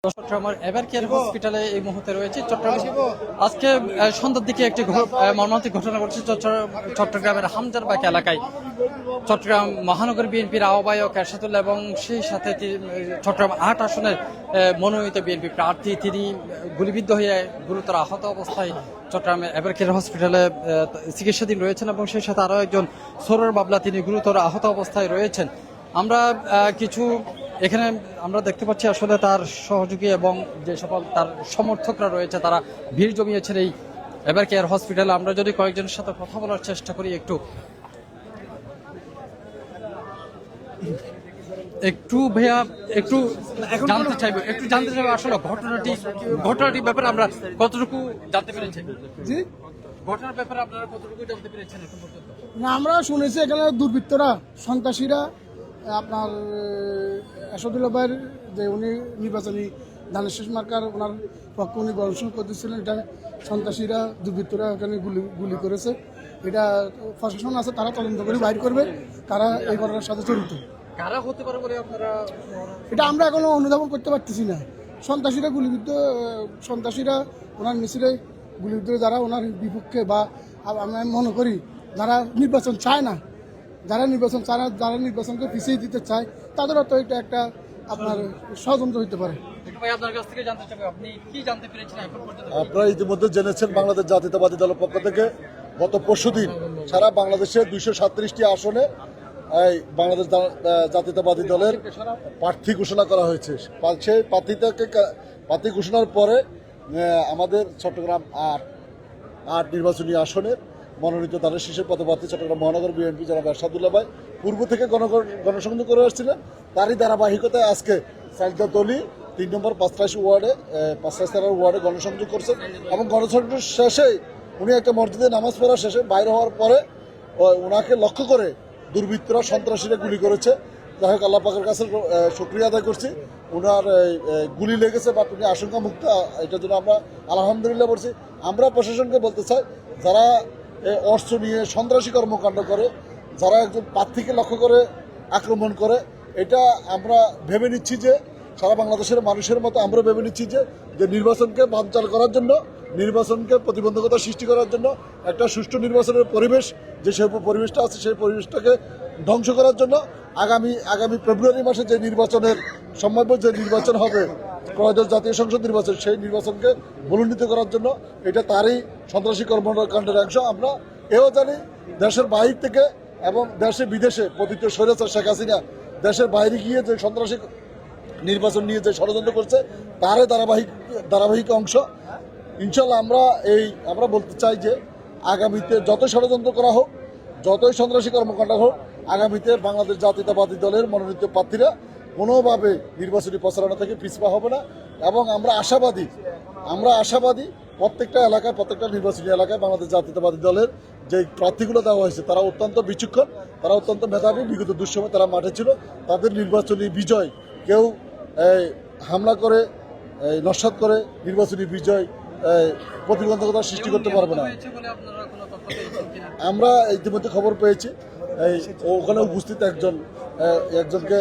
চট্টগ্রামের এভারকেয়ার হসপিটালে এই মুহূর্তে রয়েছে। চট্টগ্রাম আজকে সন্ধ্যার দিকে একটি মর্মান্তিক ঘটনা ঘটেছে চট্টগ্রামের হামজারবাগ এলাকায়। চট্টগ্রাম মহানগর বিএনপির আহ্বায়ক এরশাদুল্লাহ এবং সেই সাথে চট্টগ্রাম ৮ আসনের মনোনীত বিএনপি প্রার্থী তিনি গুলিবিদ্ধ হয়ে গুরুতর আহত অবস্থায় চট্টগ্রামের এভারকেয়ার হসপিটালে চিকিৎসাধীন রয়েছেন এবং সেই সাথে আরও একজন সরোর বাবলা তিনি গুরুতর আহত অবস্থায় রয়েছেন। আমরা কিছু এখানে আমরা দেখতে পাচ্ছি আসলে তার সহযোগী এবং যে সকল তার সমর্থকরা রয়েছে তারা ভিড় জমিয়েছেন এই এভারকেয়ার হসপিটালে। আমরা যদি কয়েকজনের সাথে কথা বলার চেষ্টা করি একটু ভাইয়া একটু জানতে চাইবো আসলে ঘটনাটির ব্যাপারে আমরা কতটুকু জানতে পেরেছি। জি, ঘটনার ব্যাপারে আপনারা কতটুকু জানতে পেরেছেন এখন পর্যন্ত? না, আমরা শুনেছি এখানে দুর্বৃত্তরা সন্ত্রাসীরা আপনার এরশাদুল্লাহ ভাইয়ের যে উনি নির্বাচনী ধানের শেষ মার্কার ওনার পক্ষে উনি গণশন করতেছিলেন, এটা সন্ত্রাসীরা দুর্বৃত্তরা এখানে গুলি করেছে। এটা প্রশাসন আছে, তারা তদন্ত করে বাইর করবে কারা এই ঘটনার সাথে জড়িত। কারা হতে পারে বলে আপনারা? এটা আমরা এখনো অনুধাবন করতে পারতেছি না। সন্ত্রাসীরা ওনার মিছিলে গুলিবিদ্ধ যারা ওনার বিপক্ষে বা আমি মনে করি যারা নির্বাচন চায় না, যারা নির্বাচনকে পিছিয়ে দিতে চায় তাদেরও তো এটা একটা আপনার ষড়যন্ত্র হইতে পারে। আপনারা ইতিমধ্যে জেনেছেন বাংলাদেশ জাতীয়তাবাদী দলের পক্ষ থেকে গত পরশুদিন সারা বাংলাদেশে 237টি আসনে বাংলাদেশ জাতীয়তাবাদী দলের প্রার্থী ঘোষণা করা হয়েছে। সেই প্রার্থী ঘোষণার পরে আমাদের চট্টগ্রাম ৮ নির্বাচনী আসনের মনোনীত ধানের শীষের পদপ্রার্থী চট্টগ্রাম মহানগর বিএনপি জনাব এরশাদুল্লাহ ভাই পূর্ব থেকে গণসংযোগ করে আসছিলেন। তারই ধারাবাহিকতায় আজকে সাইলদাতলী 3 নম্বর ৫ ওয়ার্ডে গণসংযোগ করছেন এবং গণসংযোগ শেষে উনি একটা মসজিদে নামাজ পড়া শেষে বাইরে হওয়ার পরে ওনাকে লক্ষ্য করে দুর্বৃত্তরা সন্ত্রাসীরা গুলি করেছে। যাই হোক, আল্লাহ পাকের কাছে শুকরিয়া আদায় করছি, ওনার গুলি লেগেছে বা উনি আশঙ্কা মুক্ত, এটার জন্য আমরা আলহামদুলিল্লাহ বলছি। আমরা প্রশাসনকে বলতে চাই, যারা অস্ত্র নিয়ে সন্ত্রাসী কর্মকাণ্ড করে, যারা একজন প্রার্থীকে লক্ষ্য করে আক্রমণ করে, এটা আমরা ভেবে নিচ্ছি যে সারা বাংলাদেশের মানুষের মতো আমরা ভেবে নিচ্ছি যে নির্বাচনকে বানচাল করার জন্য, নির্বাচনকে প্রতিবন্ধকতা সৃষ্টি করার জন্য, একটা সুষ্ঠু নির্বাচনের পরিবেশ যে পরিবেশটা আছে সেই পরিবেশটাকে ধ্বংস করার জন্য আগামী ফেব্রুয়ারি মাসে যে নির্বাচনের সম্ভাব্য যে নির্বাচন হবে, ত্রয়োদশ জাতীয় সংসদ নির্বাচন, সেই নির্বাচনকে বলুণ্ঠিত করার জন্য এটা তারই সন্ত্রাসী কর্মকাণ্ডের অংশ। আমরা এও জানি দেশের বাইরে থেকে এবং দেশে বিদেশে পতিত স্বৈরাচার শেখ হাসিনা দেশের বাইরে গিয়ে যে সন্ত্রাসী নির্বাচন নিয়ে যে ষড়যন্ত্র করছে তারই ধারাবাহিক অংশ। ইনশাল্লাহ আমরা বলতে চাই যে আগামীতে যতই ষড়যন্ত্র করা হোক, যতই সন্ত্রাসী কর্মকাণ্ড হোক, আগামীতে বাংলাদেশ জাতীয়তাবাদী দলের মনোনীত প্রার্থীরা কোনোভাবে নির্বাচনী প্রচারণা থেকে পিছপা হবে না এবং আমরা আশাবাদী প্রত্যেকটা নির্বাচনী এলাকায় বাংলাদেশ জাতীয়তাবাদী দলের যে প্রার্থীগুলো দেওয়া হয়েছে তারা অত্যন্ত বিচক্ষণ, তারা অত্যন্ত মেধাবী, বিগত দুঃসময় তারা মাঠে ছিল। তাদের নির্বাচনী বিজয় কেউ হামলা করে নস্যাৎ করে নির্বাচনী বিজয় প্রতিবন্ধকতা সৃষ্টি করতে পারবে না। আমরা ইতিমধ্যে খবর পেয়েছি ওখানে উপস্থিত একজনকে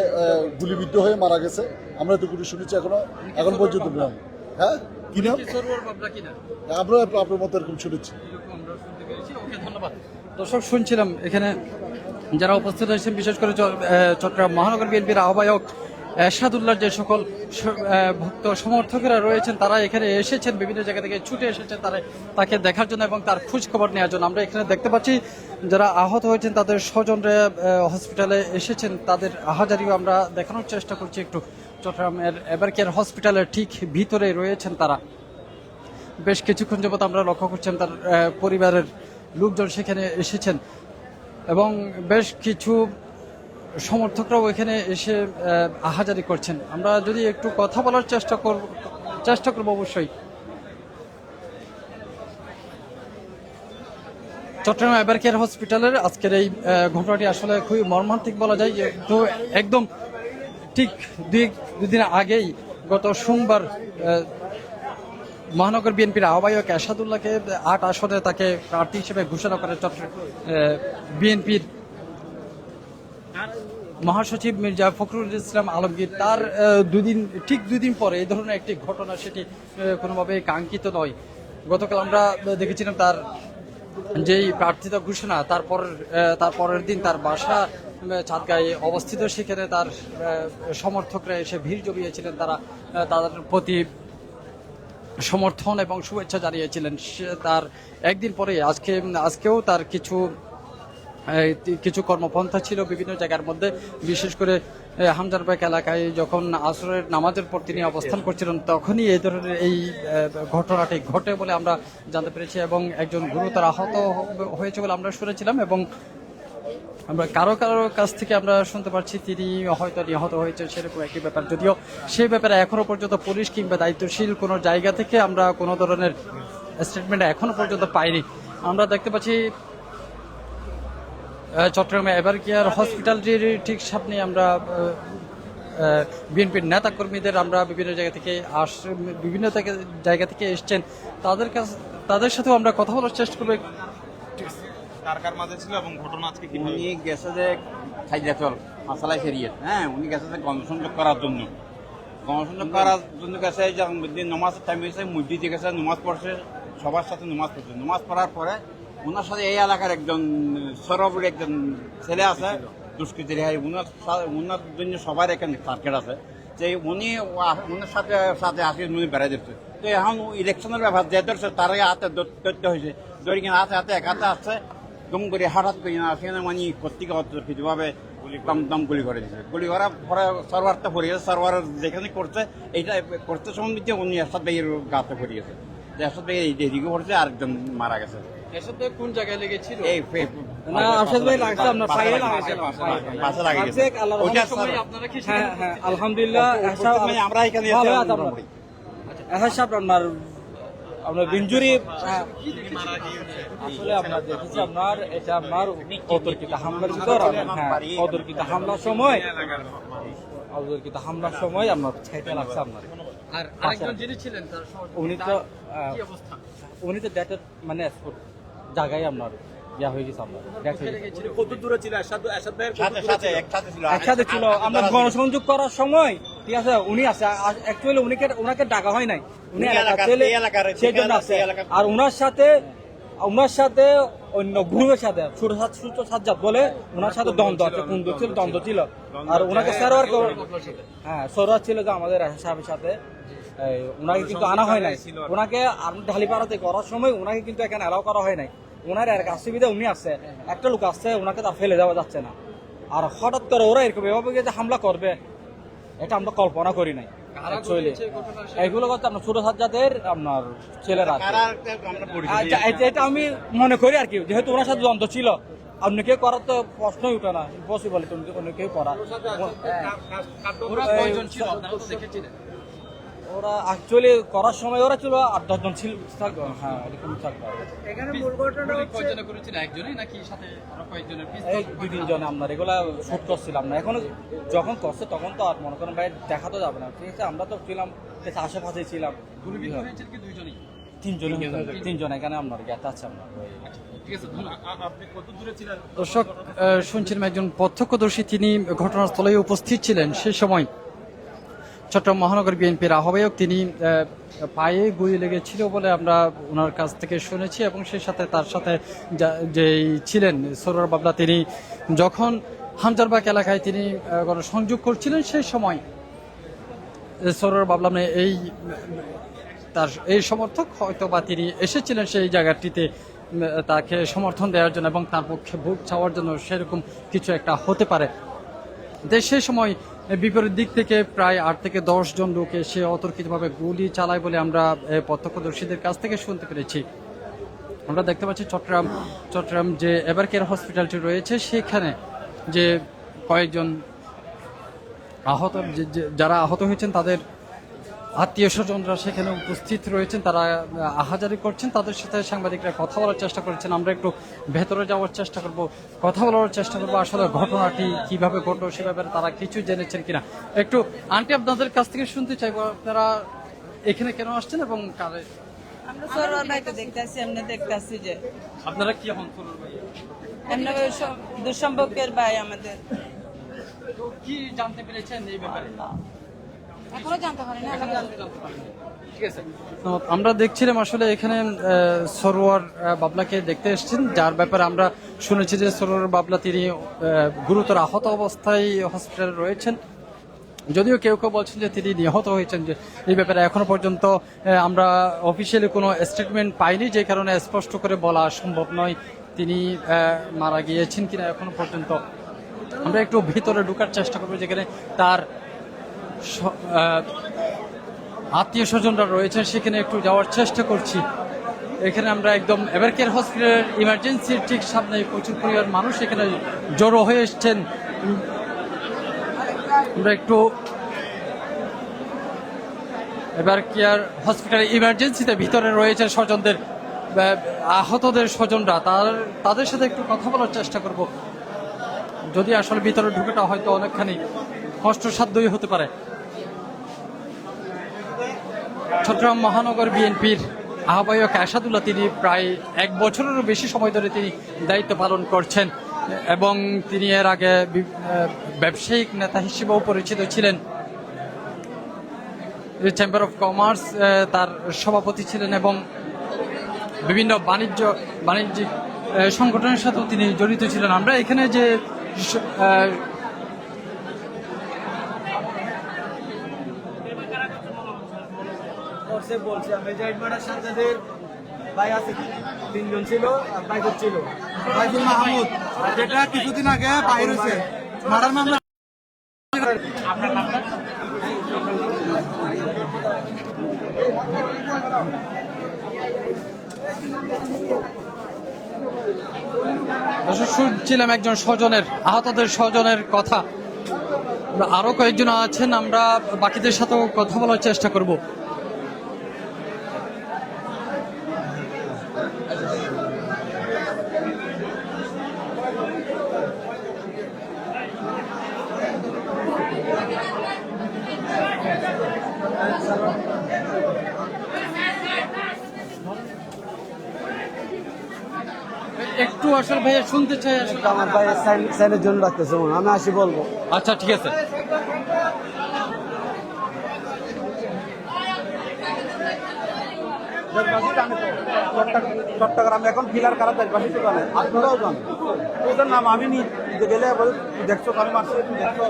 গুলিবিদ্ধ হয়ে মারা গেছে। আমরা এতটুকু শুনেছি, এখন পর্যন্ত নাম হ্যাঁ কি নাম আমরা আপনার মতো এরকম শুনেছি। দর্শক, শুনছিলাম এখানে যারা উপস্থিত হয়েছেন, বিশেষ করে চট্টগ্রাম মহানগর বিএনপির আহ্বায়ক এরশাদুল্লাহর যে সকল ভক্ত সমর্থকেরা রয়েছেন তারা এখানে এসেছেন, বিভিন্ন জায়গা থেকে ছুটে এসেছেন তাকে দেখার জন্য এবং তার খোঁজ খবর নেওয়ার জন্য। আমরা এখানে দেখতে পাচ্ছি যারা আহত হয়েছেন তাদের স্বজনরা হসপিটালে এসেছেন, তাদের আহাজারিও আমরা দেখানোর চেষ্টা করছি। একটু চট্টগ্রামের এভারকেয়ার হসপিটালের ঠিক ভিতরে রয়েছেন তারা। বেশ কিছুক্ষণ যাবত আমরা লক্ষ্য করছেন তার পরিবারের লোকজন সেখানে এসেছেন এবং বেশ কিছু সমর্থকরাও এখানে এসে আহাজারি করছেন। আমরা যদি একটু কথা বলার চেষ্টা করব অবশ্যই। চট্টগ্রাম এভারকেয়ার হসপিটালের আজকের এই ঘটনাটি আসলে খুবই মর্মান্তিক বলা যায়। তো একদম ঠিক দুদিন আগেই গত সোমবার মহানগর বিএনপির আহ্বায়ক এরশাদুল্লাহকে ৮ আসনে তাকে প্রার্থী হিসেবে ঘোষণা করে চট্টগ্রাম বিএনপির মহাসচিব মির্জা ফখরুল ইসলাম আলমগীর তার দুদিন পরে এই ধরনের একটি ঘটনা, সেটি কোনোভাবে কাঙ্ক্ষিত নয়। গতকাল আমরা দেখেছিলাম তার যেই প্রার্থিতা ঘোষণা, তারপরের দিন তার বাসা চাঁদগাঁয়ে অবস্থিত, সেখানে তার সমর্থকরা এসে ভিড় জমিয়েছিলেন, তারা তাদের প্রতি সমর্থন এবং শুভেচ্ছা জানিয়েছিলেন। তার একদিন পরে আজকেও তার কিছু কর্মপন্থা ছিল বিভিন্ন জায়গার মধ্যে, বিশেষ করে হামজারবাগ এলাকায় যখন আসরের নামাজের পর তিনি অবস্থান করছিলেন, তখনই এই ধরনের এই ঘটনাটি ঘটে বলে আমরা জানতে পেরেছি এবং একজন গুরুতর আহত হয়েছে বলে আমরা শুনেছিলাম। এবং আমরা কারো কাছ থেকে আমরা শুনতে পারছি তিনি হয়তো নিহত হয়েছেন, সেরকম একটি ব্যাপার, যদিও সেই ব্যাপারে এখনো পর্যন্ত পুলিশ কিংবা দায়িত্বশীল কোনো জায়গা থেকে আমরা কোনো ধরনের স্টেটমেন্ট এখনো পর্যন্ত পাইনি। আমরা দেখতে পাচ্ছি চট্টগ্রামে এভারকেয়ার হসপিটালটির ঠিক সামনে আমরা বিএনপির নেতা কর্মীদের আমরা বিভিন্ন জায়গা থেকে এসছেন, তাদের সাথেও আমরা কথা বলার চেষ্টা করবো। কার মাঝে ছিল এবং ঘটনা আজকে কি উনি গেছে যে খাইজাচল মাসালাই শরীয়ত, হ্যাঁ উনি গেছে যে গণসংযোগ করার জন্য গেছে। নমাজের টাইম হয়েছে, মসজিদে গেছে, নমাজ পড়ছে, সবার সাথে নমাজ পড়ছে। নমাজ পড়ার পরে ওনার সাথে এই এলাকার একজন সরবরে একজন ছেলে আছে দুষ্কৃতী রেহাই, ওনার জন্য সবার এখানে টার্গেট আছে যে উনি ওনার সাথে আসি উনি বেড়াই দিচ্ছে। তো এখন ইলেকশনের ব্যাপার যে ধরছে তার হাতে ধরতে হয়েছে, ধরে কিনা হাতে এক হাতে আসছে, দম করে হঠাৎ করে না সেখানে মানে কর্তৃক কিছুভাবে দম গুলি করে দিচ্ছে। গুলি করার পরে সার্ভারটা পড়ে গেছে, সার্ভার যেখানে করছে এইটা করতে সম্বন্ধে উনি এরশাদ ভাইয়ের গাতে পড়ে গেছে, এরশাদ ভাই এইদিকে পড়ছে, আরেকজন মারা গেছে। কোন জায়গায় লেগেছিল? আলহামদুলিল্লাহ আমরা এখানে আপনার ইনজুরি আসলে আপনার দেখেছি আপনার এটা আপনার অতর্কিত হামলার ভিতর অতর্কিত হামলার সময় আপনার ছাইতে লাগছে আপনার। আর আরেকজন যিনি ছিলেন উনি তো ডেটের মানে জায়গায় আপনার ইয়া হয়ে গেছে আপনার। কত দূরে ছিল? একসাথে ছিল। আমরা গণসংযোগ করার সময় ঠিক আছে উনি আছে, অ্যাকচুয়ালি ওনাকে ডাকা হয় নাই, উনি সেই জন্য আছে। আর ওনার সাথে অন্য গ্রুপের সাথে ছোট সাজ্জাদ বলে ওনার সাথে দ্বন্দ্ব ছিল। আর ওনাকে সরোয়ার ছিল যে আমাদের সাহেবের সাথে, ওনাকে কিন্তু আনা হয় নাই। ওনাকে ঢালিপাড়াতে করার সময় ওনাকে কিন্তু এখানে অ্যালাউ করা হয় নাই। ওনার এক অসুবিধা উনি আসছে, একটা লোক আসছে, ওনাকে তার ফেলে দেওয়া যাচ্ছে না। আর হঠাৎ করে ওরা এরকম এভাবে যে হামলা করবে এটা আমরা কল্পনা করি নাই। এগুলো করতে আপনার ছোট সাজ্জাদের আপনার ছেলেরা, এটা আমি মনে করি আর কি, যেহেতু ওনার সাথে দ্বন্দ্ব ছিল, অন্য কেউ করার তো প্রশ্নই উঠে না, ইম্পসিবল অন্য কেউ করা। ওরা অ্যাকচুয়ালি করার সময় ওরা ছিল 8-10 জন ছিল, হ্যাঁ এরকম থাকবে। এই 2-3 জন আমরা এগুলা শুট করছিলাম না, এখন যখন করছে তখন তো আর মনে করেন ভাই দেখা তো যাবে না, ঠিক আছে। আমরা তো ছিলাম আশেপাশে ছিলাম, 3 জন এখানে আপনার জ্ঞাত আছে আপনার। দর্শক শুনছিলাম একজন প্রত্যক্ষদর্শী, তিনি ঘটনাস্থলে উপস্থিত ছিলেন। সেই সময় চট্টগ্রাম মহানগর বিএনপির আহ্বায়ক, তিনি পায়ে গুলি লেগেছিল বলে আমরা ওনার কাছ থেকে শুনেছি। এবং সেই সাথে তার সাথে যেই ছিলেন সরোয়ার বাবলা, তিনি যখন হামজারবাগ এলাকায় তিনি গণসংযোগ করছিলেন, সেই সময় সরোয়ার বাবলা তার এই সমর্থক হয়তো বা তিনি এসেছিলেন সেই জায়গাটিতে তাকে সমর্থন দেওয়ার জন্য এবং তার পক্ষে ভোট চাওয়ার জন্য, সেরকম কিছু একটা হতে পারে। সেই সময় বিপরীত দিক থেকে প্রায় 8 থেকে 10 জন লোক এসে অতর্কিতভাবে গুলি চালায় বলে আমরা প্রত্যক্ষদর্শীদের কাছ থেকে শুনতে পেরেছি। আমরা দেখতে পাচ্ছি চট্টগ্রাম যে এভারকেয়ার হসপিটালটি রয়েছে, সেখানে যে কয়েকজন যারা আহত হয়েছেন তাদের আত্মীয় স্বজনরা সেখানে উপস্থিত রয়েছেন, তারা আহাজারি করছেন, তাদের সাথে সাংবাদিকরা কথা বলার চেষ্টা করেছেন। আমরা একটু ভেতরে যাওয়ার চেষ্টা করব, কথা বলার চেষ্টা করবো আসলে ঘটনাটি কিভাবে ঘটলো সে ব্যাপারে তারা কিছু জেনেছেন কিনা। একটু আন্টি আপনাদের কাছ থেকে শুনতে চাইবো, আপনারা এখানে কেন আসছেন এবং কারে? আমরা সরোয়ার ভাইকে দেখতেছি, আমরা দেখতেছি যে আপনারা কি হন? দুঃসম্পর্কের ভাই আমাদের। কি জানতে পেরেছেন এই ব্যাপারে? এখনো জানতে পারিনি ঠিক আছে। তো আমরা দেখছিলাম আসলে এখানে সরোয়ার বাবলাকে দেখতে এসেছেন, যার ব্যাপারে আমরা শুনেছি যে সরোয়ার বাবলা তিনি গুরুতর আহত অবস্থায় হসপিটালে রয়েছেন। যদিও কেউ কেউ বলছেন যে তিনি নিহত হয়েছেন, যে এই ব্যাপারে এখনো পর্যন্ত আমরা অফিসিয়ালি কোনো স্টেটমেন্ট পাইনি, যে কারণে স্পষ্ট করে বলা সম্ভব নয় তিনি মারা গিয়েছেন কিনা এখনো পর্যন্ত। আমরা একটু ভিতরে ঢোকার চেষ্টা করবো, যেখানে তার আত্মীয় স্বজনরা রয়েছেন, সেখানে একটু যাওয়ার চেষ্টা করছি। এখানে আমরা একদম এভারকেয়ার হসপিটালের ইমার্জেন্সির ঠিক সামনে প্রচুর পরিমাণ মানুষ এখানে জড়ো হয়ে এসছেন। আমরা একটু এভারকেয়ার হসপিটালের ইমার্জেন্সিতে ভিতরে রয়েছে স্বজনদের, আহতদের স্বজনরা, তাদের সাথে একটু কথা বলার চেষ্টা করব। যদি আসলে ভিতরে ঢুকেটা হয়তো অনেকখানি কষ্টসাধ্যই হতে পারে। চট্টগ্রাম মহানগর বিএনপির আহ্বায়ক আসাদুল্লাহ তিনি প্রায় 1 বছরেরও বেশি সময় ধরে তিনি দায়িত্ব পালন করছেন এবং তিনি এর আগে ব্যবসায়িক নেতা হিসেবেও পরিচিত ছিলেন। চেম্বার অফ কমার্স তার সভাপতি ছিলেন এবং বিভিন্ন বাণিজ্যিক সংগঠনের সাথেও তিনি জড়িত ছিলেন। আমরা এখানে যে বলছি আমি যে সাজ্জাদের ভাই আছে, 3 জন ছিল, বাইক ছিল বাইকুল মাহমুদ, যেটা কিছুদিন আগে বাইর হয়েছে মার্ডার মামলা। আপনার নামটা? শুনছিলাম একজন স্বজনের, আহতদের স্বজনের কথা। আরো কয়েকজন আছেন, আমরা বাকিদের সাথেও কথা বলার চেষ্টা করব। একটু আসলে ভাইয়া শুনতে চাই, আসলে আমার ভাই সাইনের জন্য রাখতেছে, আমি আসি বলবো। আচ্ছা ঠিক আছে। চট্টগ্রামে এখন ফিলার কারা দেশবাসী জানে, আপনারাও জানেন। ওদের নাম আমি গেলে দেখছো আমি মারছি, দেখছো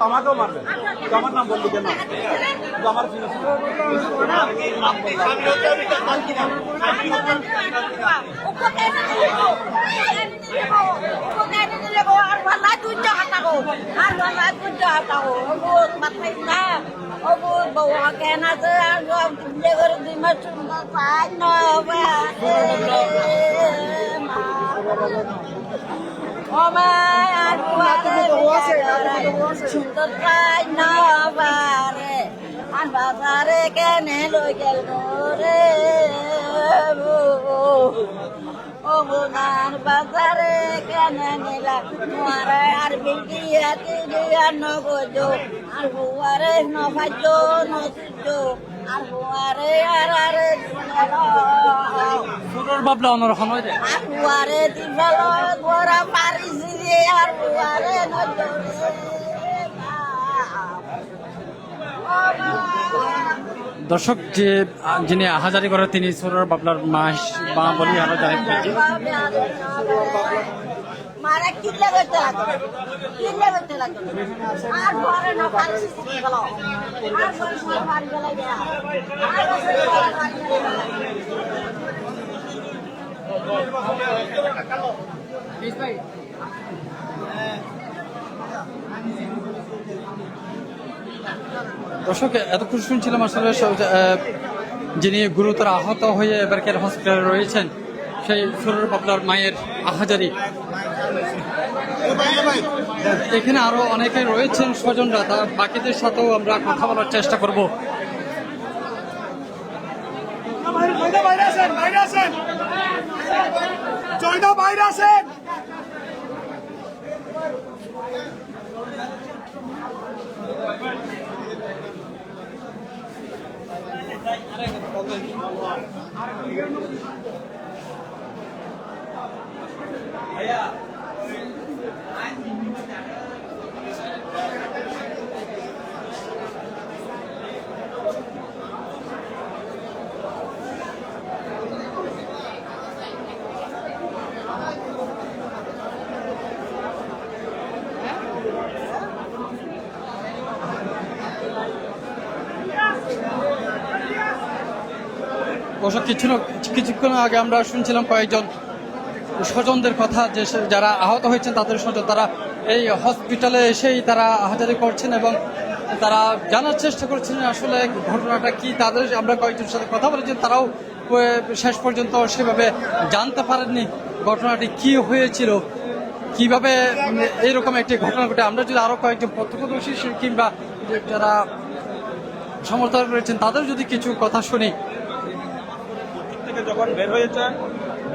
আমাকেও মারবে, আমার নাম বললি কেন? আমার সুন্দর প্রায় নবারে আর বাজারে কেনে লই গেল রে ও বোনার বাজারে কেনে নিলা নোয়ারে আর বিলটিয়া তিরিয়া নগজো আর হুয়ারে নভাজ্য নসিজ্য আর হুয়ারে আর সুরের বাবলা অনর হনয় রে আর হুয়ারে দিবাল গোরা পারিছি আর হুয়ারে নজরে দর্শক, যিনি আহাজারি করে তিনি সুরের বাবলার মা বলি আরো জানেন। মারা কিল্লে করতে লাগতো আর ঘরে না পারিছি গেল আর ঘরে সব বাড়ি গেল আর দর্শক, এতক্ষণ শুনছিলাম আসলে যিনি গুরুতর আহত হয়ে এবারকার হসপিটালে রয়েছেন সেই সুরের বাবলার মায়ের আহাজারি। এখানে আরো অনেকে রয়েছেন স্বজনরা, তারা বাকিদের সাথেও আমরা কথা বলার চেষ্টা করব। অবশ্য কিছুক্ষণ আগে আমরা শুনছিলাম কয়েকজন স্বজনদের কথা যে যারা আহত হয়েছেন তাদের স্বজন তারা এই হসপিটালে এসেই তারা হাজারি করছেন এবং তারা জানার চেষ্টা করছেন আসলে ঘটনাটা কি। তাদের আমরা কয়েকজনের সাথে কথা বলেছি, তারাও শেষ পর্যন্ত সেভাবে জানতে পারেননি ঘটনাটি কি হয়েছিল, কিভাবে এইরকম একটি ঘটনা ঘটে। আমরা যদি আরো কয়েকজন প্রত্যক্ষদর্শী কিংবা যারা সমর্থন করেছেন তাদের যদি কিছু কথা শুনি। মসজিদ থেকে যখন বের হয়েছে,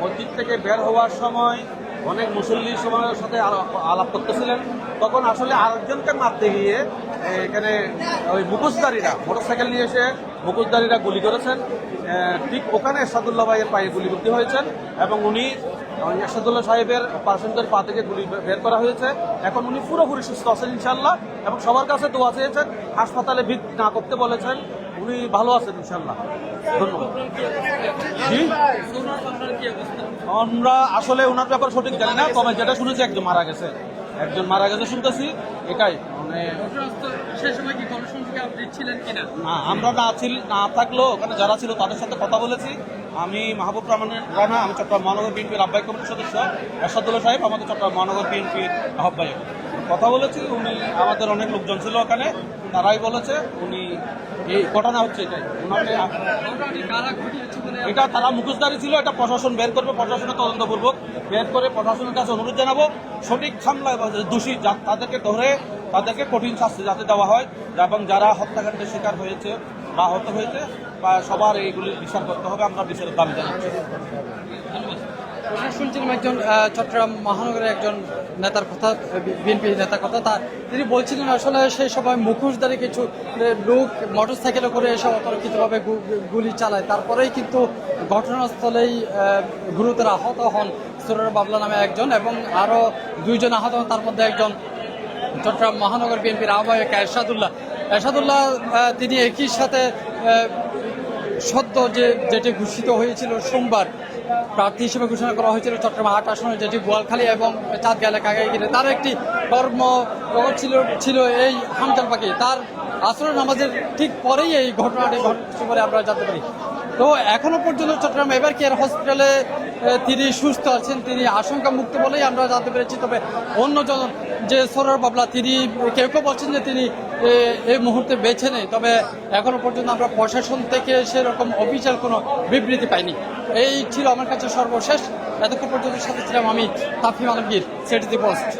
মসজিদ থেকে বের হওয়ার সময় অনেক মুসল্লি সমাজের সাথে আলাপ করতেছিলেন, তখন আসলে আরেকজনকে মারতে গিয়ে এখানে ওই মুখোশধারীরা মোটরসাইকেল নিয়ে এসে মুখোশধারীরা গুলি করেছেন। ঠিক ওখানে এরশাদুল্লাহ ভাইয়ের পায়ে গুলিবিদ্ধ হয়েছেন এবং উনি এরশাদুল্লাহ সাহেবের পার্সেন্টের পা থেকে গুলি বের করা হয়েছে। এখন উনি পুরোপুরি সুস্থ আছেন ইনশাল্লাহ এবং সবার কাছে দোয়া চেয়েছেন, হাসপাতালে ভিড় না করতে বলেছেন, উনি ভালো আছেন ইনশাল্লাহ। ধন্যবাদ। জি, আমরা আসলে ওনার ব্যাপারে সঠিক জানি না, তবে যেটা শুনেছি একজন মারা গেছে শুনতেছি, এটাই। মানে না, আমরা না থাকলেও ওখানে যারা ছিল তাদের সাথে কথা বলেছি। আমি মাহবুব রানা, আমি চট্টগ্রাম মহানগর বিএনপির আহ্বায়ক কমিটির সদস্য। এরশাদুল্লাহ সাহেব আমাদের চট্টগ্রাম মহানগর বিএনপির আহ্বায়ক। কথা বলেছি, উনি আমাদের অনেক লোকজন ছিল ওখানে, তারাই বলেছে উনি এই ঘটনা হচ্ছে এটাই। এটা তারা মুখোশধারী ছিল, এটা প্রশাসন বের করবে, প্রশাসনের তদন্তপূর্বক বের করে প্রশাসনের কাছে অনুরোধ জানাবো সঠিক মামলা দোষী তাদেরকে ধরে তাদেরকে কঠিন শাস্তি যাতে দেওয়া হয় এবং যারা হত্যাকাণ্ডের শিকার হয়েছে বা আহত হয়েছে বা সবার এইগুলি বিচার করতে হবে। আমরা বিচারের দাবি জানাচ্ছি। শুনছিলাম একজন চট্টগ্রাম মহানগরের একজন নেতার কথা, বিএনপি নেতার কথা, তিনি বলছিলেন আসলে সেই সময় মুখোশধারী কিছু লোক মোটরসাইকেলে করে এসে অতর্কিতভাবে গুলি চালায়, তারপরেই কিন্তু ঘটনাস্থলেই গুরুতর আহত হন সুরার বাবলা নামে একজন এবং আরও দুইজন আহত হন, তার মধ্যে একজন চট্টগ্রাম মহানগর বিএনপির আহ্বায়ক এরশাদুল্লাহ তিনি একই সাথে সদ্য যেটি ঘোষিত হয়েছিল সোমবার প্রার্থী হিসেবে ঘোষণা করা হয়েছিল চট্টগ্রাম 8 আসনে, যেটি বোয়ালখালী এবং চাঁদগাঁ এলাকায় ঘিরে, তার একটি কর্মজগৎ ছিল এই হামজাল পাখি। তার আসরের নামাজের ঠিক পরেই এই ঘটনাটি ঘটছে বলে আমরা জানতে পারি। তো এখনো পর্যন্ত চট্টগ্রাম এভার কেয়ার হসপিটালে তিনি সুস্থ আছেন, তিনি আশঙ্কা মুক্ত বলেই আমরা জানতে পেরেছি। তবে অন্যজন যে সরার বাবলা, তিনি কেউ বলছেন যে তিনি এই মুহূর্তে বেছে নেই, তবে এখনো পর্যন্ত আমরা প্রশাসন থেকে সেরকম অফিসিয়াল কোনো বিবৃতি পাইনি। এই ছিল আমার কাছে সর্বশেষ। এতক্ষণ পর্যন্ত সাথে ছিলাম আমি তাফহিম আলমগীর, সিটি পোস্ট।